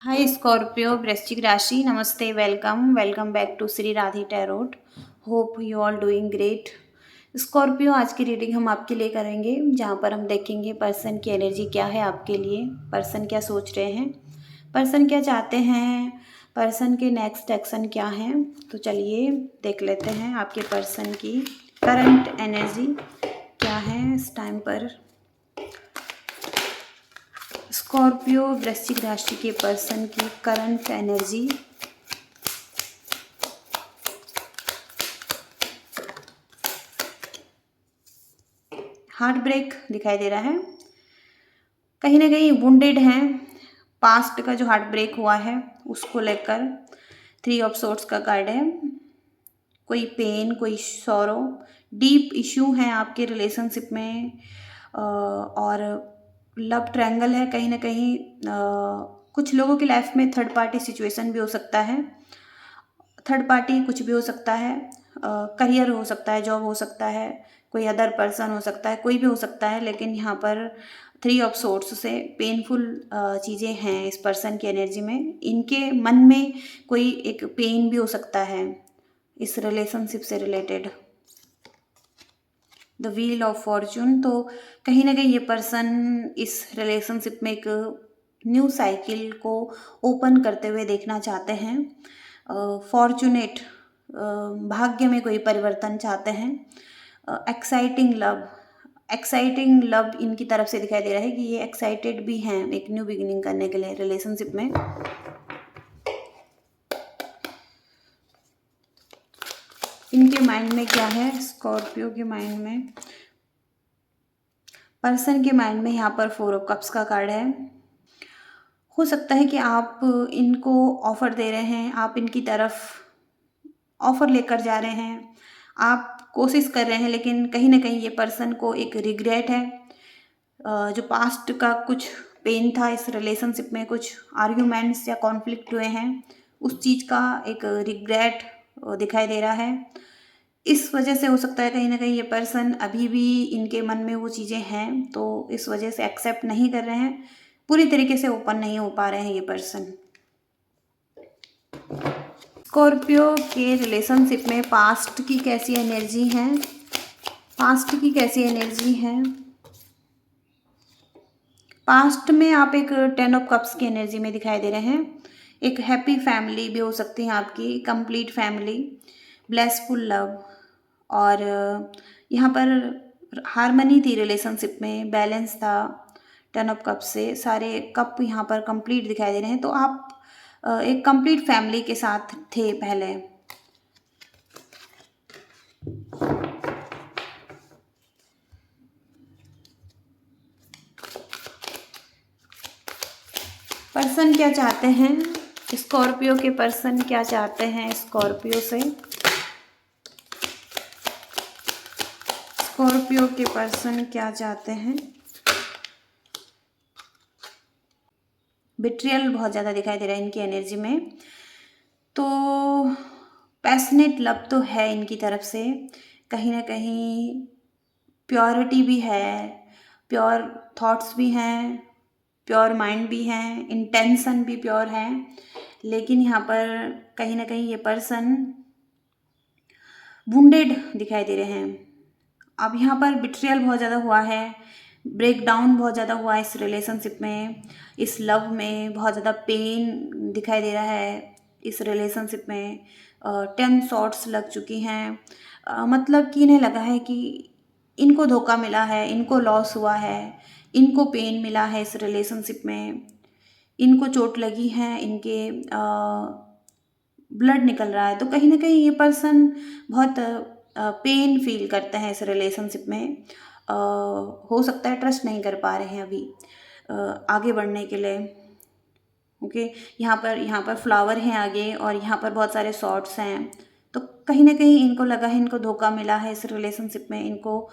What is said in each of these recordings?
हाय Scorpio वृश्चिक राशि नमस्ते welcome back to Shri Radhe tarot. Hope you all doing great. Scorpio आज की रीडिंग हम आपके लिए करेंगे जहाँ पर हम देखेंगे पर्सन की एनर्जी क्या है आपके लिए, पर्सन क्या सोच रहे हैं, पर्सन क्या चाहते हैं, पर्सन के नेक्स्ट एक्शन क्या हैं। तो चलिए देख लेते हैं आपके पर्सन की करंट एनर्जी क्या है इस टाइम पर। स्कॉर्पियो वृश्चिक राशि के पर्सन की करंट एनर्जी। हार्ट ब्रेक दिखाई दे रहा है, कहीं ना कहीं वुंडेड हैं। पास्ट का जो हार्ट ब्रेक हुआ है उसको लेकर 3 ऑफ सोर्ड्स का कार्ड है। कोई पेन, कोई सॉरो, डीप इश्यू है आपके रिलेशनशिप में और लव ट्रायंगल है कहीं ना कहीं। कुछ लोगों की लाइफ में थर्ड पार्टी सिचुएशन भी हो सकता है। थर्ड पार्टी कुछ भी हो सकता है, करियर हो सकता है, जॉब हो सकता है, कोई अदर पर्सन हो सकता है, कोई भी हो सकता है। लेकिन यहाँ पर 3 ऑफ सोर्ड्स से पेनफुल चीज़ें हैं इस पर्सन की एनर्जी में। इनके मन में कोई एक पेन भी हो सकता है इस रिलेशनशिप से related. The wheel of Fortune, तो कहीं ना कहीं ये पर्सन इस रिलेशनशिप में एक न्यू साइकिल को ओपन करते हुए देखना चाहते हैं। फॉर्चुनेट, भाग्य में कोई परिवर्तन चाहते हैं। एक्साइटिंग लव, एक्साइटिंग लव इनकी तरफ से दिखाई दे रहा है कि ये एक्साइटेड भी हैं एक न्यू बिगिनिंग करने के लिए रिलेशनशिप में। इनके माइंड में क्या है, स्कॉर्पियो के माइंड में, पर्सन के माइंड में यहाँ पर 4 ऑफ कप्स का कार्ड है। हो सकता है कि आप इनको ऑफर दे रहे हैं, आप इनकी तरफ ऑफर लेकर जा रहे हैं, आप कोशिश कर रहे हैं, लेकिन कहीं ना कहीं ये पर्सन को एक रिग्रेट है। जो पास्ट का कुछ पेन था इस रिलेशनशिप में, कुछ आर्ग्यूमेंट्स या कॉन्फ्लिक्ट हुए हैं, उस चीज़ का एक रिग्रेट दिखाई दे रहा है। इस वजह से हो सकता है कहीं ना कहीं ये पर्सन अभी भी इनके मन में वो चीज़ें हैं, तो इस वजह से एक्सेप्ट नहीं कर रहे हैं, पूरी तरीके से ओपन नहीं हो पा रहे हैं ये पर्सन। स्कॉर्पियो के रिलेशनशिप में पास्ट की कैसी एनर्जी है, पास्ट की कैसी एनर्जी है। पास्ट में आप एक 10 ऑफ कप्स की एनर्जी में दिखाई दे रहे हैं। एक हैप्पी फैमिली भी हो सकती है आपकी, कंप्लीट फैमिली, ब्लेसफुल लव, और यहाँ पर हारमनी थी रिलेशनशिप में, बैलेंस था। 10 ऑफ कप से सारे कप यहाँ पर कंप्लीट दिखाई दे रहे हैं, तो आप एक कंप्लीट फैमिली के साथ थे पहले। पर्सन क्या चाहते हैं, स्कॉर्पियो के पर्सन क्या चाहते हैं स्कॉर्पियो से। स्कॉर्पियो के पर्सन क्या चाहते हैं। बिट्रियल बहुत ज़्यादा दिखाई दे रहा है इनकी एनर्जी में, तो पैशनेट लव तो है इनकी तरफ से, कहीं ना कहीं प्योरिटी भी है, प्योर थॉट्स भी हैं, प्योर माइंड भी हैं, इंटेंशन भी प्योर है। लेकिन यहाँ पर कहीं ना कहीं ये पर्सन वुंडेड दिखाई दे रहे हैं। अब यहाँ पर बिट्रियल बहुत ज़्यादा हुआ है, ब्रेक डाउन बहुत ज़्यादा हुआ है इस रिलेशनशिप में, इस लव में बहुत ज़्यादा पेन दिखाई दे रहा है इस रिलेशनशिप में। 10 शॉट्स लग चुकी हैं, मतलब कि इन्हें लगा है कि इनको धोखा मिला है, इनको लॉस हुआ है, इनको पेन मिला है इस रिलेशनशिप में, इनको चोट लगी है, इनके ब्लड निकल रहा है। तो कहीं ना कहीं ये पर्सन बहुत पेन फील करते हैं इस रिलेशनशिप में। हो सकता है ट्रस्ट नहीं कर पा रहे हैं अभी आगे बढ़ने के लिए। ओके, यहाँ पर फ्लावर हैं आगे, और यहाँ पर बहुत सारे शॉर्ट्स हैं। तो कहीं ना कहीं इनको लगा है इनको धोखा मिला है इस रिलेशनशिप में, इनको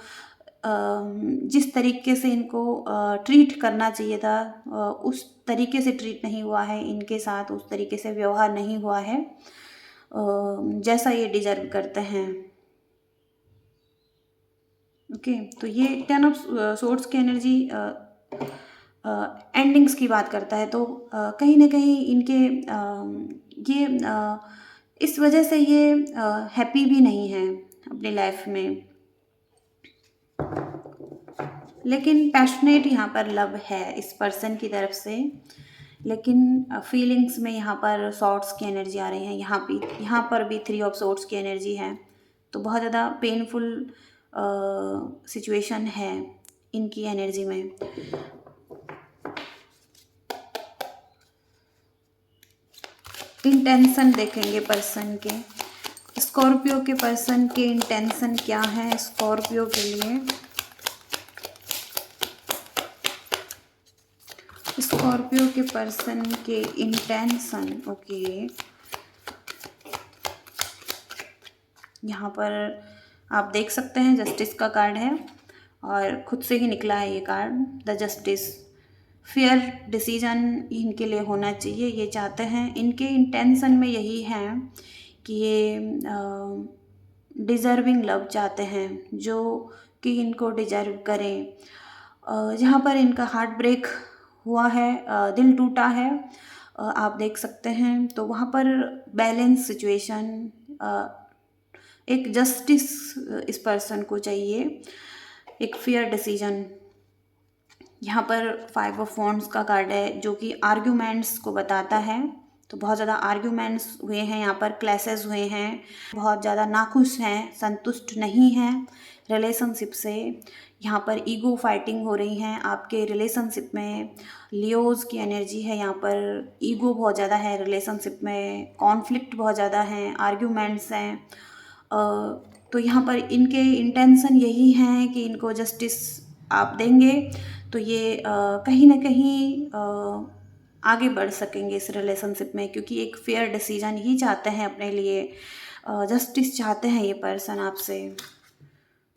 जिस तरीके से इनको ट्रीट करना चाहिए था उस तरीके से ट्रीट नहीं हुआ है इनके साथ, उस तरीके से व्यवहार नहीं हुआ है जैसा ये डिजर्व करते हैं। ओके, तो ये 10 ऑफ सोर्ड्स की एनर्जी एंडिंग्स की बात करता है। तो कहीं ना कहीं इनके ये इस वजह से ये हैप्पी भी नहीं है अपनी लाइफ में। लेकिन पैशनेट यहाँ पर लव है इस पर्सन की तरफ से, लेकिन फीलिंग्स में यहाँ पर सॉर्ट्स की एनर्जी आ रही है। यहाँ पर भी थ्री ऑफ सॉर्ट्स की एनर्जी है। तो बहुत ज़्यादा पेनफुल सिचुएशन है इनकी एनर्जी में। इंटेंशन देखेंगे पर्सन के, स्कॉर्पियो के पर्सन के इंटेंशन क्या है स्कॉर्पियो के लिए। स्कॉर्पियो के पर्सन के इंटेंशन, ओके। यहाँ पर आप देख सकते हैं जस्टिस का कार्ड है और खुद से ही निकला है ये card, the justice. Fair decision इनके लिए होना चाहिए, ये चाहते हैं। इनके इंटेंशन में यही है कि ये डिज़र्विंग लव चाहते हैं, जो कि इनको डिज़र्व करें। जहाँ पर इनका हार्ट ब्रेक हुआ है, दिल टूटा है, आप देख सकते हैं। तो वहाँ पर बैलेंस सिचुएशन, एक जस्टिस इस पर्सन को चाहिए, एक फेयर डिसीजन। यहाँ पर 5 ऑफ वॉन्ड्स का कार्ड है जो कि आर्ग्यूमेंट्स को बताता है। तो बहुत ज़्यादा आर्ग्यूमेंट्स हुए हैं, यहाँ पर क्लैशेस हुए हैं, बहुत ज़्यादा नाखुश हैं, संतुष्ट नहीं हैं रिलेशनशिप से। यहाँ पर ईगो फाइटिंग हो रही हैं आपके रिलेशनशिप में। लियोज की एनर्जी है, यहाँ पर ईगो बहुत ज़्यादा है रिलेशनशिप में, कॉन्फ्लिक्ट बहुत ज़्यादा हैं, आर्ग्यूमेंट्स हैं। तो यहाँ पर इनके इंटेंशन यही हैं कि इनको जस्टिस आप देंगे तो ये कहीं ना कहीं आगे बढ़ सकेंगे इस रिलेशनशिप में, क्योंकि एक फेयर डिसीजन ही चाहते हैं अपने लिए, जस्टिस चाहते हैं ये पर्सन आपसे।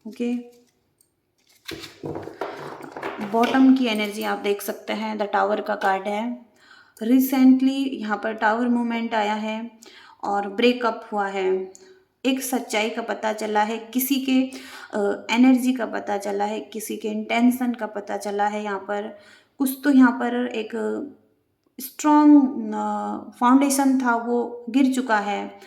ओके, बॉटम की एनर्जी आप देख सकते हैं, द टावर का कार्ड है। रिसेंटली यहाँ पर टावर मूवमेंट आया है और ब्रेकअप हुआ है। एक सच्चाई का पता चला है, किसी के एनर्जी का पता चला है, किसी के इंटेंशन का पता चला है। यहाँ पर कुछ तो यहाँ पर एक स्ट्रॉन्ग फाउंडेशन था वो गिर चुका है।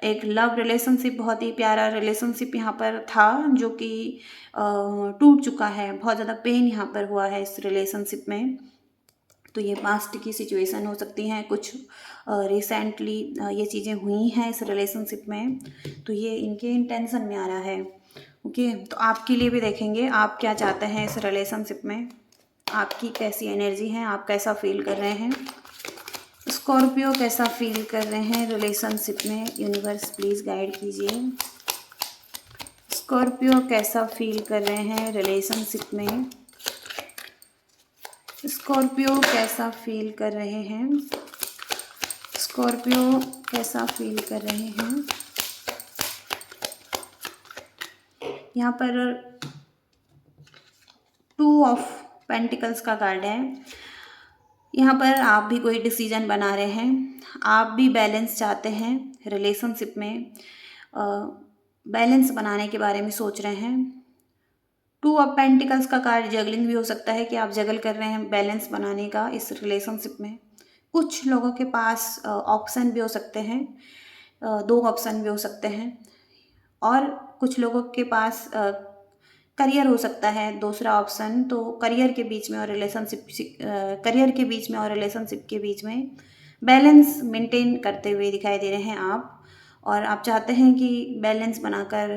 एक लव रिलेशनशिप, बहुत ही प्यारा रिलेशनशिप यहाँ पर था जो कि टूट चुका है। बहुत ज़्यादा पेन यहाँ पर हुआ है इस रिलेशनशिप में। तो ये पास्ट की सिचुएशन हो सकती हैं, कुछ रिसेंटली ये चीज़ें हुई हैं इस रिलेशनशिप में, तो ये इनके इंटेंशन में आ रहा है। ओके, तो आपके लिए भी देखेंगे आप क्या चाहते हैं इस रिलेशनशिप में, आपकी कैसी एनर्जी है, आप कैसा फील कर रहे हैं। स्कॉर्पियो कैसा फील कर रहे हैं रिलेशनशिप में, यूनिवर्स प्लीज़ गाइड कीजिए। स्कॉर्पियो कैसा फील कर रहे हैं रिलेशनशिप में, स्कॉर्पियो कैसा फील कर रहे हैं, स्कॉर्पियो कैसा फील कर रहे हैं। यहाँ पर 2 ऑफ पेंटिकल्स का कार्ड है। यहाँ पर आप भी कोई डिसीजन बना रहे हैं, आप भी बैलेंस चाहते हैं रिलेशनशिप में, बैलेंस बनाने के बारे में सोच रहे हैं। 2 ऑफ पेंटिकल्स का कार्ड जगलिंग भी हो सकता है कि आप जगल कर रहे हैं बैलेंस बनाने का इस रिलेशनशिप में। कुछ लोगों के पास ऑप्शन भी हो सकते हैं, 2 ऑप्शन भी हो सकते हैं, और कुछ लोगों के पास करियर हो सकता है दूसरा ऑप्शन। तो करियर के बीच में और रिलेशनशिप के बीच में बैलेंस मेंटेन करते हुए दिखाई दे रहे हैं आप, और आप चाहते हैं कि बैलेंस बनाकर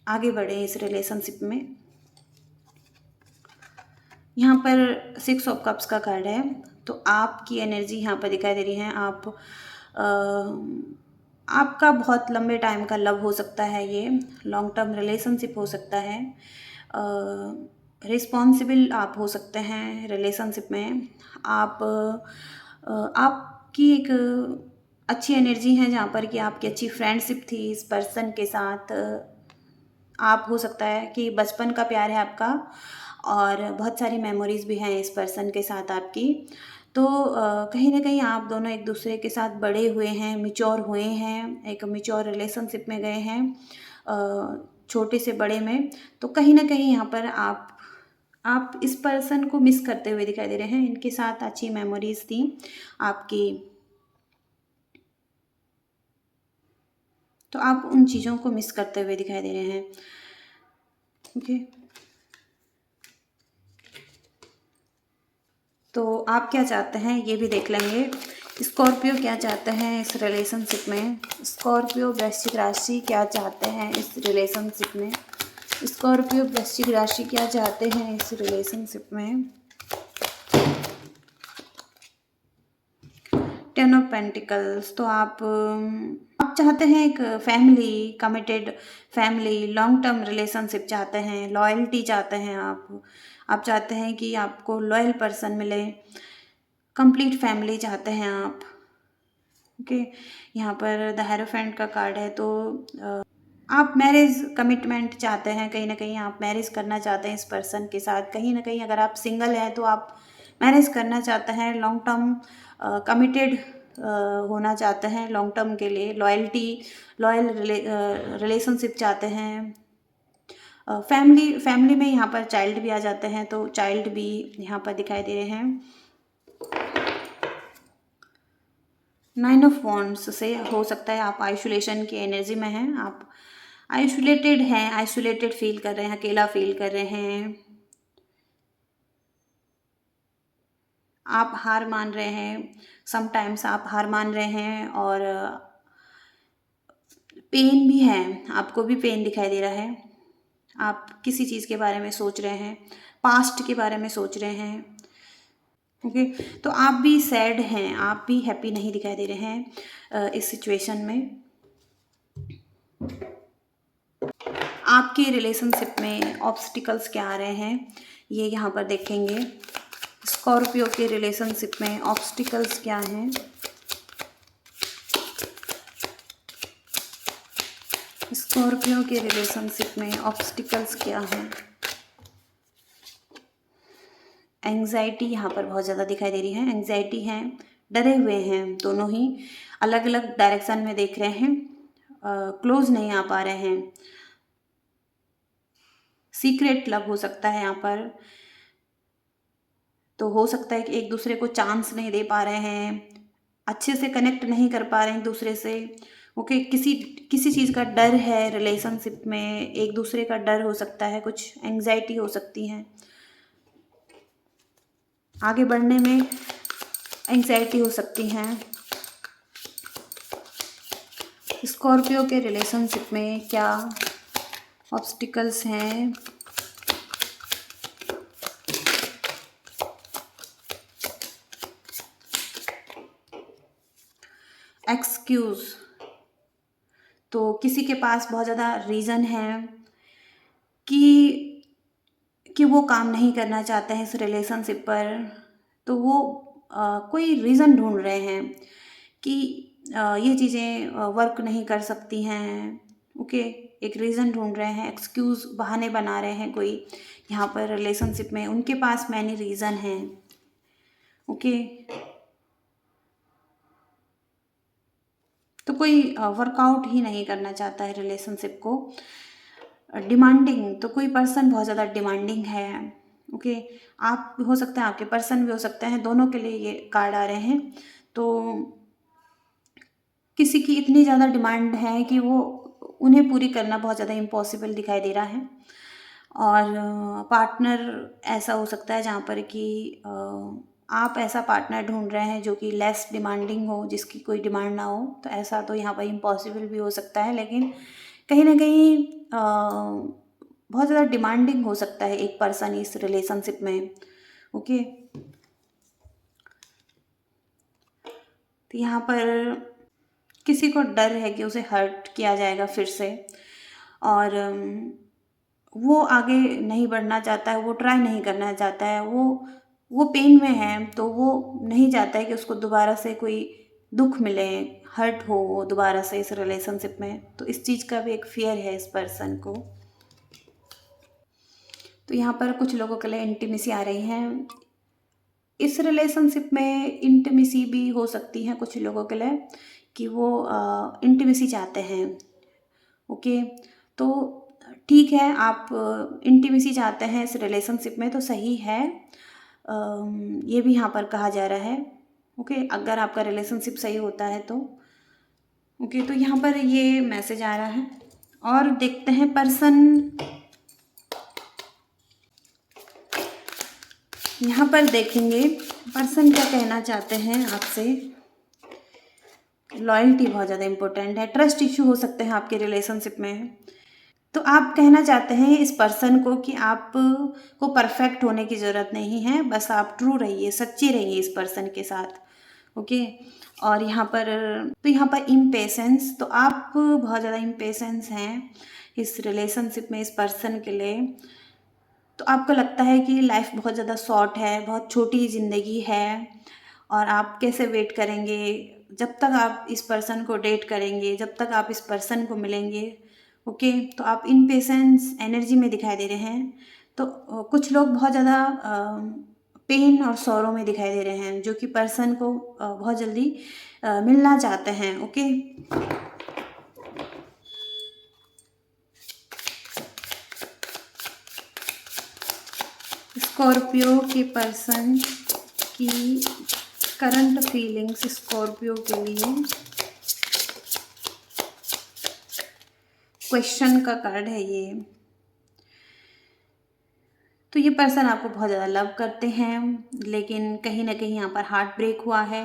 आगे बढ़े इस रिलेशनशिप में। यहाँ पर 6 ऑफ कप्स का कार्ड है। तो आपकी एनर्जी यहाँ पर दिखाई दे रही है, आपका बहुत लंबे टाइम का लव हो सकता है, ये लॉन्ग टर्म रिलेशनशिप हो सकता है, रिस्पॉन्सिबल आप हो सकते हैं रिलेशनशिप में। आपकी एक अच्छी एनर्जी है जहाँ पर कि आपकी अच्छी फ्रेंडशिप थी इस पर्सन के साथ। आप हो सकता है कि बचपन का प्यार है आपका और बहुत सारी मेमोरीज भी हैं इस पर्सन के साथ आपकी। तो कहीं ना कहीं आप दोनों एक दूसरे के साथ बड़े हुए हैं, मिच्योर हुए हैं, एक मिच्योर रिलेशनशिप में गए हैं, छोटे से बड़े में। तो कहीं ना कहीं यहाँ पर आप आप इस पर्सन को मिस करते हुए दिखाई दे रहे हैं। इनके साथ अच्छी मेमोरीज थी आपकी, तो आप उन चीज़ों को मिस करते हुए दिखाई दे रहे हैं। ओके, तो आप क्या चाहते हैं ये भी देख लेंगे। स्कॉर्पियो क्या चाहते हैं इस रिलेशनशिप में। स्कॉर्पियो वृश्चिक राशि क्या चाहते हैं इस रिलेशनशिप में। स्कॉर्पियो वृश्चिक राशि क्या चाहते हैं इस रिलेशनशिप में। टेन ऑफ पेंटिकल्स, तो आप चाहते हैं एक family, committed family, long term relationship चाहते हैं, लॉयल्टी चाहते हैं आप चाहते हैं कि आपको लॉयल पर्सन मिले, कंप्लीट फैमिली चाहते हैं आप। ओके, यहाँ पर द हेरोफेंट का कार्ड है, तो आप मैरिज कमिटमेंट चाहते हैं, कहीं ना कहीं आप मैरिज करना चाहते हैं इस पर्सन के साथ। कहीं ना कहीं अगर आप सिंगल हैं तो आप मैरिज करना चाहते हैं, लॉन्ग टर्म कमिटेड होना चाहते हैं, लॉन्ग टर्म के लिए लॉयल रिलेशनशिप चाहते हैं। फैमिली में यहाँ पर चाइल्ड भी आ जाते हैं, तो चाइल्ड भी यहाँ पर दिखाई दे रहे हैं। 9 ऑफ वॉन्ड्स से हो सकता है आप आइसोलेशन की एनर्जी में हैं, आप आइसोलेटेड हैं, आइसोलेटेड फील कर रहे हैं, अकेला फील कर रहे हैं, आप हार मान रहे हैं। समटाइम्स आप हार मान रहे हैं और पेन भी है, आपको भी पेन दिखाई दे रहा है। आप किसी चीज़ के बारे में सोच रहे हैं, पास्ट के बारे में सोच रहे हैं। ओके, तो आप भी सैड हैं, आप भी हैप्पी नहीं दिखाई दे रहे हैं इस सिचुएशन में। आपके रिलेशनशिप में ऑब्स्टिकल्स क्या आ रहे हैं ये यहाँ पर देखेंगे। स्कॉर्पियो के रिलेशनशिप में ऑब्स्टिकल्स क्या हैं। स्कॉर्पियो के रिलेशनशिप में ऑब्स्टिकल्स क्या हैं। एंग्जाइटी यहाँ पर बहुत ज़्यादा दिखाई दे रही है, एंग्जाइटी है, डरे हुए हैं, दोनों ही अलग अलग डायरेक्शन में देख रहे हैं, क्लोज नहीं आ पा रहे हैं। सीक्रेट लव हो सकता है यहाँ पर, तो हो सकता है कि एक दूसरे को चांस नहीं दे पा रहे हैं, अच्छे से कनेक्ट नहीं कर पा रहे हैं एक दूसरे से। ओके, किसी चीज़ का डर है रिलेशनशिप में, एक दूसरे का डर हो सकता है, कुछ एंग्जाइटी हो सकती है, आगे बढ़ने में एंग्जाइटी हो सकती है। स्कॉर्पियो के रिलेशनशिप में क्या ऑब्स्टिकल्स हैं। एक्सक्यूज, तो किसी के पास बहुत ज़्यादा रीज़न है कि वो काम नहीं करना चाहते हैं इस रिलेशनशिप पर, तो वो कोई रीज़न ढूंढ रहे हैं कि ये चीज़ें वर्क नहीं कर सकती हैं। ओके, एक रीज़न ढूंढ रहे हैं, एक्सक्यूज़, बहाने बना रहे हैं कोई यहाँ पर रिलेशनशिप में, उनके पास मैनी रीज़न हैं। ओके, तो कोई वर्कआउट ही नहीं करना चाहता है रिलेशनशिप को। डिमांडिंग, तो कोई पर्सन बहुत ज़्यादा डिमांडिंग है। ओके, आप हो सकते हैं, आपके पर्सन भी हो सकते हैं, दोनों के लिए ये कार्ड आ रहे हैं। तो किसी की इतनी ज़्यादा डिमांड है कि वो उन्हें पूरी करना बहुत ज़्यादा इम्पॉसिबल दिखाई दे रहा है। और पार्टनर ऐसा हो सकता है जहाँ पर कि आप ऐसा पार्टनर ढूंढ रहे हैं जो कि लेस डिमांडिंग हो, जिसकी कोई डिमांड ना हो, तो ऐसा तो यहाँ पर इम्पॉसिबल भी हो सकता है, लेकिन कहीं ना कहीं बहुत ज़्यादा डिमांडिंग हो सकता है एक पर्सन इस रिलेशनशिप में। ओके, तो यहाँ पर किसी को डर है कि उसे हर्ट किया जाएगा फिर से, और वो आगे नहीं बढ़ना चाहता है, वो ट्राई नहीं करना चाहता है, वो पेन में है, तो वो नहीं चाहता है कि उसको दोबारा से कोई दुख मिले, हर्ट हो वो दोबारा से इस रिलेशनशिप में। तो इस चीज़ का भी एक फियर है इस पर्सन को। तो यहाँ पर कुछ लोगों के लिए इंटीमेसी आ रही है, इस रिलेशनशिप में इंटीमेसी भी हो सकती है कुछ लोगों के लिए कि वो इंटीमेसी चाहते हैं। ओके, तो ठीक है, आप इंटीमेसी चाहते हैं इस रिलेशनशिप में तो सही है। ये भी यहाँ पर कहा जा रहा है। ओके, अगर आपका रिलेशनशिप सही होता है तो ओके, तो यहाँ पर ये मैसेज आ रहा है। और देखते हैं पर्सन, यहाँ पर देखेंगे पर्सन क्या कहना चाहते हैं आपसे। लॉयल्टी बहुत ज़्यादा इंपॉर्टेंट है, ट्रस्ट इश्यू हो सकते हैं आपके रिलेशनशिप में। तो आप कहना चाहते हैं इस पर्सन को कि आप को परफेक्ट होने की ज़रूरत नहीं है, बस आप ट्रू रहिए, सच्ची रहिए इस पर्सन के साथ। ओके, और यहाँ पर तो यहाँ पर इम्पेशेंस, तो आप बहुत ज़्यादा इम्पेशेंस हैं इस रिलेशनशिप में इस पर्सन के लिए। तो आपको लगता है कि लाइफ बहुत ज़्यादा शॉर्ट है, बहुत छोटी ज़िंदगी है, और आप कैसे वेट करेंगे जब तक आप इस पर्सन को डेट करेंगे, जब तक आप इस पर्सन को मिलेंगे। ओके, तो आप इम्पेशेंस एनर्जी में दिखाई दे रहे हैं। तो कुछ लोग बहुत ज़्यादा पेन और सौरों में दिखाई दे रहे हैं, जो कि पर्सन को बहुत जल्दी मिलना चाहते हैं। ओके, स्कॉर्पियो के पर्सन की करंट फीलिंग्स स्कॉर्पियो के लिए, क्वेश्चन का कार्ड है ये। तो ये पर्सन आपको बहुत ज़्यादा लव करते हैं, लेकिन कहीं ना कहीं यहाँ पर हार्ट ब्रेक हुआ है।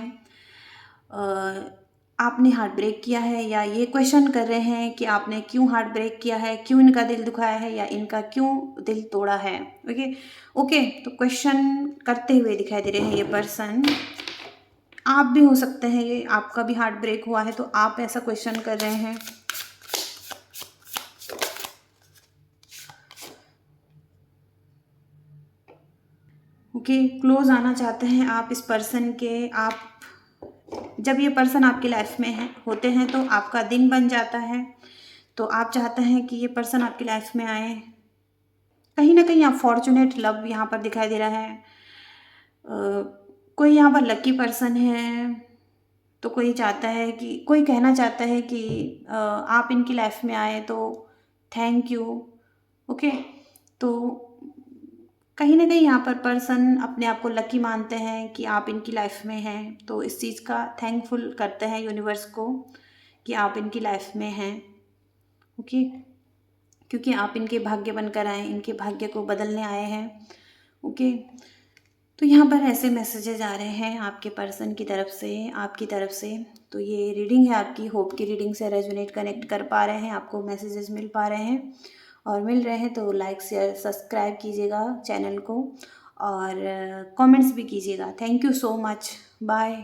आपने हार्ट ब्रेक किया है, या ये क्वेश्चन कर रहे हैं कि आपने क्यों हार्ट ब्रेक किया है, क्यों इनका दिल दुखाया है, या इनका क्यों दिल तोड़ा है। ओके ओके, तो क्वेश्चन करते हुए दिखाई दे रहे हैं ये पर्सन। आप भी हो सकते हैं, ये आपका भी हार्ट ब्रेक हुआ है तो आप ऐसा क्वेश्चन कर रहे हैं। ओके, क्लोज आना चाहते हैं आप इस पर्सन के। आप जब ये पर्सन आपकी लाइफ में है होते हैं तो आपका दिन बन जाता है। तो आप चाहते हैं कि ये पर्सन आपकी लाइफ में आए। कहीं ना कहीं आप फॉर्चुनेट लव यहाँ पर दिखाई दे रहा है। कोई यहाँ पर लकी पर्सन है, तो कोई चाहता है कि, कोई कहना चाहता है कि आप इनकी लाइफ में आए तो थैंक यू। ओके, तो कहीं ना कहीं यहाँ पर पर्सन अपने आप को लकी मानते हैं कि आप इनकी लाइफ में हैं, तो इस चीज़ का थैंकफुल करते हैं यूनिवर्स को कि आप इनकी लाइफ में हैं। ओके, क्योंकि आप इनके भाग्य बनकर आए, इनके भाग्य को बदलने आए हैं। ओके, तो यहाँ पर ऐसे मैसेजेस आ रहे हैं आपके पर्सन की तरफ से, आपकी तरफ से। तो ये रीडिंग है आपकी, होप की रीडिंग से रेजोनेट कनेक्ट कर पा रहे हैं, आपको मैसेजेस मिल पा रहे हैं और मिल रहे हैं तो लाइक शेयर सब्सक्राइब कीजिएगा चैनल को, और कमेंट्स भी कीजिएगा। Thank you so much, bye.